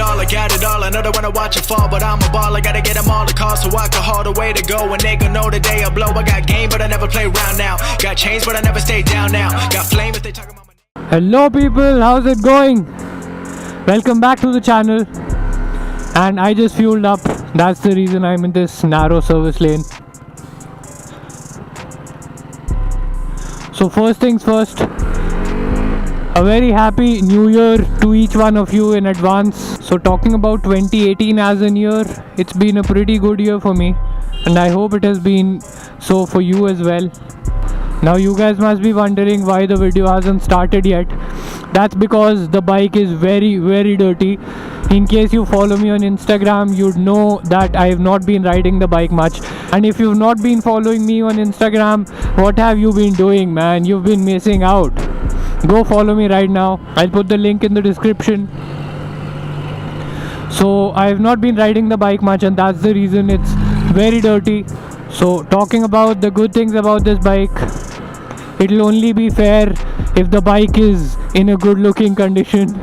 all, I got it all. I know they wanna watch it fall, but I'm a ball. I gotta get them all the calls so I can haul the way to go. And they gon' know the day I blow. I got game, but I never play around now. Got chains, but I never stay down now. Got flame if they talk about my... Hello people, how's it going? Welcome back to the channel. And I just fueled up. That's the reason I'm in this narrow service lane. So first things first, a very happy new year to each one of you in advance. So talking about 2018 as a year, it's been a pretty good year for me, and I hope it has been so for you as well. Now you guys must be wondering why the video hasn't started yet. That's because the bike is very dirty. In case you follow me on Instagram, you'd know that I have not been riding the bike much. And if you've not been following me on Instagram, what have you been doing, man? You've been missing out. Go follow me right now. I'll put the link in the description. So I have not been riding the bike much, and that's the reason it's very dirty. So talking about the good things about this bike, it'll only be fair if the bike is in a good looking condition.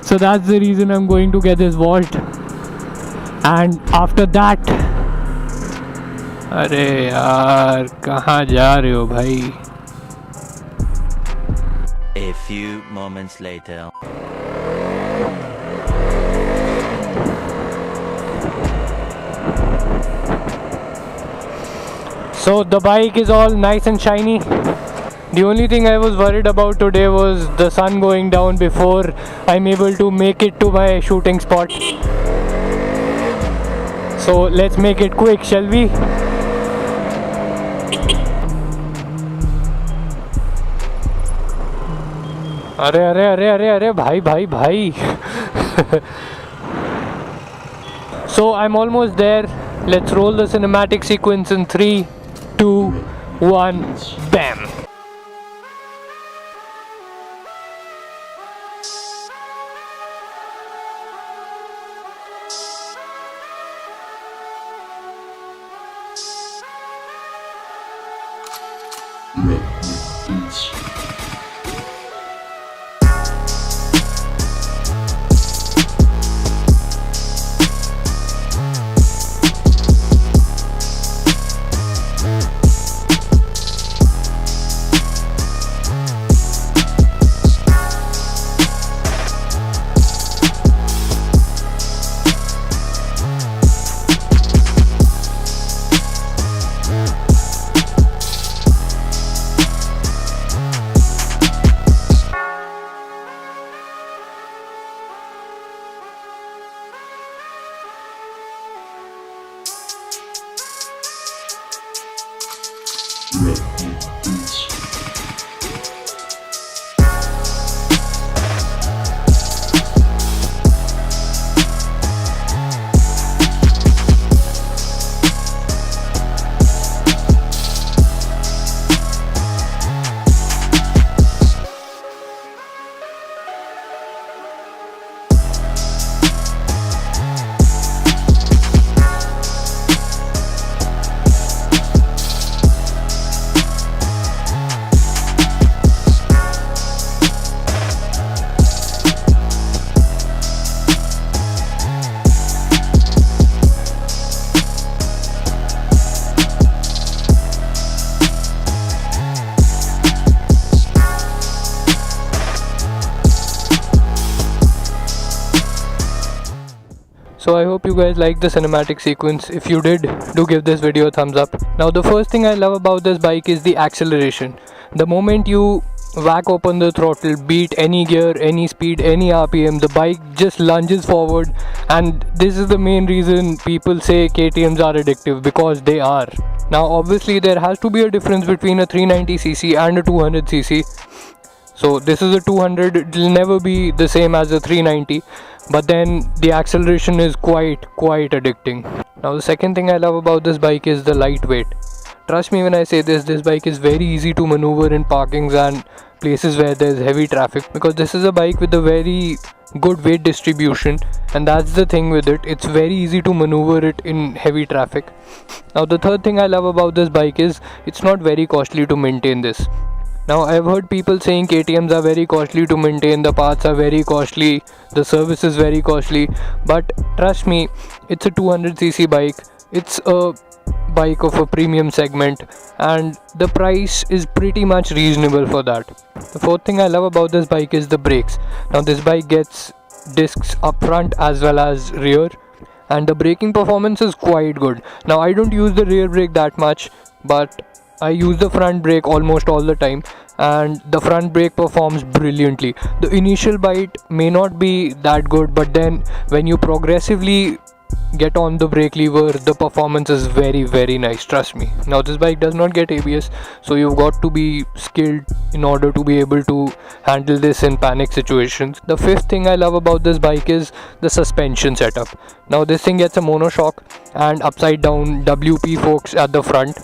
So that's the reason I'm going to get this washed. And after that, अरे यार कहाँ जा रहे हो भाई? A few moments later. So the bike is all nice and shiny. The only thing I was worried about today was the sun going down before I'm able to make it to my shooting spot. So let's make it quick, shall we? अरे भाई. So I'm almost there. Let's roll the cinematic sequence in 3, 2, 1, bam. So I hope you guys liked the cinematic sequence. If you did, do give this video a thumbs up. Now the first thing I love about this bike is the acceleration. The moment you whack open the throttle, beat any gear, any speed, any RPM, the bike just lunges forward. And this is the main reason people say KTMs are addictive, because they are. Now obviously there has to be a difference between a 390cc and a 200cc. So this is a 200, it will never be the same as a 390, but then the acceleration is quite addicting. Now the second thing I love about this bike is the lightweight. Trust me when I say this bike is very easy to maneuver in parkings and places where there's heavy traffic, because this is a bike with a very good weight distribution, and that's the thing with it. It's very easy to maneuver it in heavy traffic. Now the third thing I love about this bike is it's not very costly to maintain this. Now I've heard people saying KTMs are very costly to maintain, the parts are very costly, the service is very costly, but trust me, it's a 200cc bike, it's a bike of a premium segment, and the price is pretty much reasonable for that. The fourth thing I love about this bike is the brakes. Now this bike gets discs up front as well as rear, and the braking performance is quite good. Now I don't use the rear brake that much, but I use the front brake almost all the time, and the front brake performs brilliantly. The initial bite may not be that good, but then when you progressively get on the brake lever, the performance is very nice, trust me. Now this bike does not get ABS, so you've got to be skilled in order to be able to handle this in panic situations. The fifth thing I love about this bike is the suspension setup. Now this thing gets a monoshock and upside down WP forks at the front,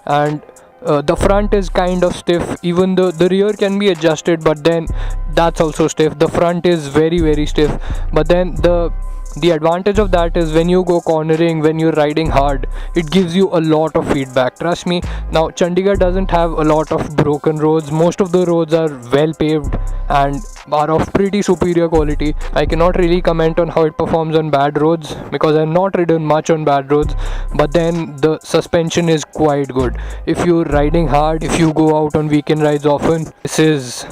and the front is kind of stiff. Even the rear can be adjusted, but then that's also stiff. The front is very stiff, but then the advantage of that is when you go cornering, when you're riding hard, it gives you a lot of feedback, trust me. Now Chandigarh doesn't have a lot of broken roads. Most of the roads are well paved and are of pretty superior quality. I cannot really comment on how it performs on bad roads because I've not ridden much on bad roads, but then the suspension is quite good. If you're riding hard, if you go out on weekend rides often, this is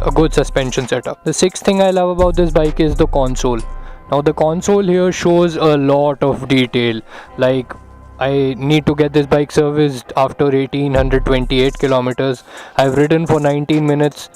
a good suspension setup. The sixth thing I love about this bike is the console. Now the console here shows a lot of detail. Like, I need to get this bike serviced after 1828 kilometers. I've ridden for 19 minutes.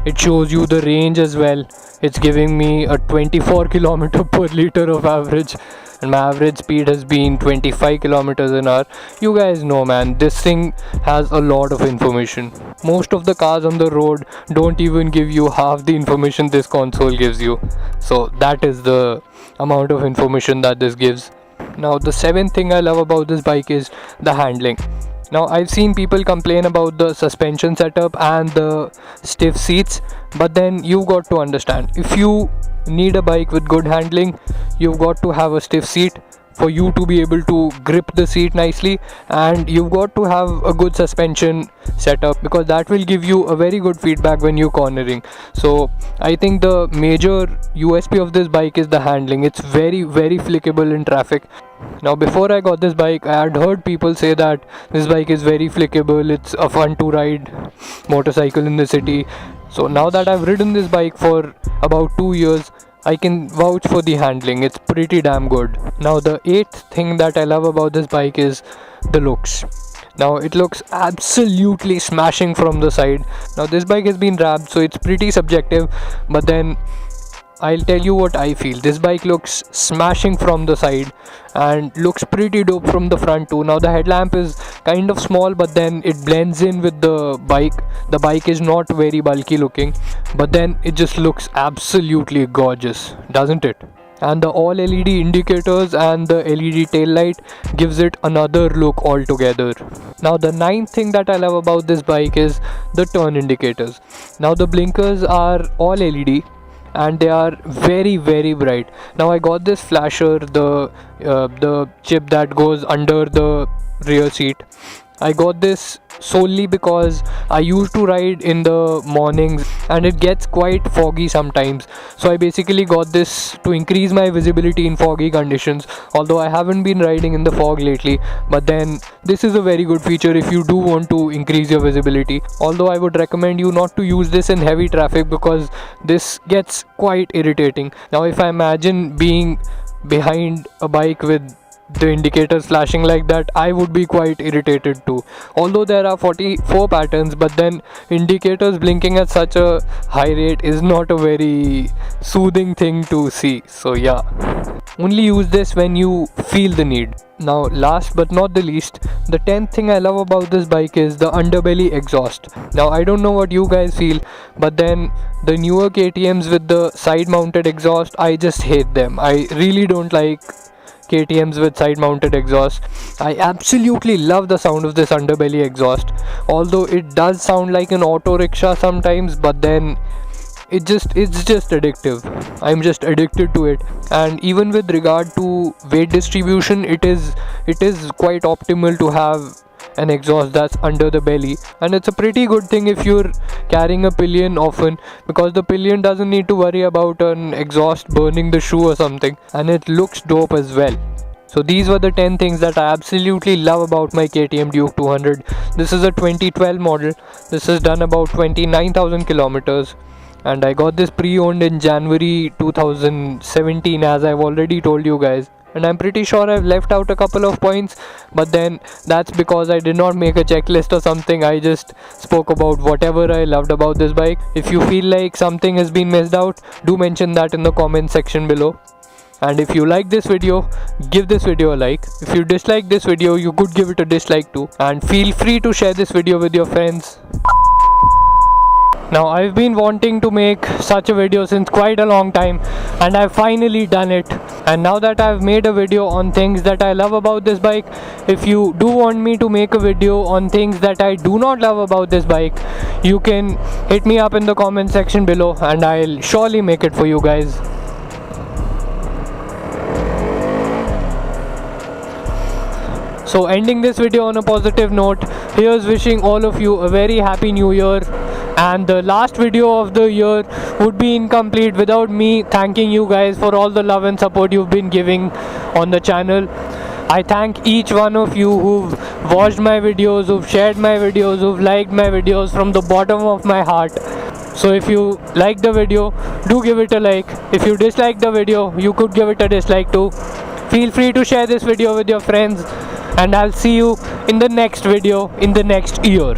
It shows you the range as well. It's giving me a 24 kilometer per liter of average, and my average speed has been 25 kilometers an hour. You guys know, man, this thing has a lot of information. Most of the cars on the road don't even give you half the information this console gives you. So that is the amount of information that this gives. Now the seventh thing I love about this bike is the handling. Now I've seen people complain about the suspension setup and the stiff seats, but then you've got to understand, if you need a bike with good handling, you've got to have a stiff seat for you to be able to grip the seat nicely, and you've got to have a good suspension setup because that will give you a very good feedback when you're cornering. So I think the major USP of this bike is the handling. It's very flickable in traffic. Now before I got this bike, I had heard people say that this bike is very flickable, it's a fun to ride motorcycle in the city. So now that I've ridden this bike for about 2 years, I can vouch for the handling. It's pretty damn good. Now the eighth thing that I love about this bike is the looks. Now it looks absolutely smashing from the side. Now this bike has been wrapped, so it's pretty subjective, but then I'll tell you what I feel. This bike looks smashing from the side and looks pretty dope from the front too. Now the headlamp is kind of small, but then it blends in with the bike. The bike is not very bulky looking, but then it just looks absolutely gorgeous, doesn't it? And the all LED indicators and the LED tail light gives it another look altogether. Now the ninth thing that I love about this bike is the turn indicators. Now the blinkers are all LED and they are very bright. Now I got this flasher, the chip that goes under the rear seat. I got this solely because I used to ride in the mornings and it gets quite foggy sometimes, so I basically got this to increase my visibility in foggy conditions, although I haven't been riding in the fog lately. But then this is a very good feature if you do want to increase your visibility, although I would recommend you not to use this in heavy traffic because this gets quite irritating. Now if I imagine being behind a bike with the indicators flashing like that, I would be quite irritated too. Although there are 44 patterns, but then indicators blinking at such a high rate is not a very soothing thing to see. So yeah, only use this when you feel the need. Now last but not the least, the 10th thing I love about this bike is the underbelly exhaust. Now I don't know what you guys feel, but then the newer KTMs with the side mounted exhaust, I just hate them. I really don't like KTMs with side mounted exhaust. I absolutely love the sound of this underbelly exhaust, although it does sound like an auto rickshaw sometimes, but then it's just addictive. I'm just addicted to it. And even with regard to weight distribution, it is quite optimal to have an exhaust that's under the belly, and it's a pretty good thing if you're carrying a pillion often, because the pillion doesn't need to worry about an exhaust burning the shoe or something, and it looks dope as well. So these were the 10 things that I absolutely love about my KTM Duke 200. This is a 2012 model. This has done about 29,000 kilometers, and I got this pre-owned in January 2017, as I've already told you guys. And I'm pretty sure I've left out a couple of points, but then that's because I did not make a checklist or something. I just spoke about whatever I loved about this bike. If you feel like something has been missed out, do mention that in the comment section below. And if you like this video, give this video a like. If you dislike this video, you could give it a dislike too. And feel free to share this video with your friends. Now, I've been wanting to make such a video since quite a long time, and I've finally done it. And now that I've made a video on things that I love about this bike, if you do want me to make a video on things that I do not love about this bike, you can hit me up in the comment section below, and I'll surely make it for you guys. So ending this video on a positive note, here's wishing all of you a very happy new year. And the last video of the year would be incomplete without me thanking you guys for all the love and support you've been giving on the channel. I thank each one of you who've watched my videos, who've shared my videos, who've liked my videos from the bottom of my heart. So if you like the video, do give it a like. If you dislike the video, you could give it a dislike too. Feel free to share this video with your friends, and I'll see you in the next video in the next year.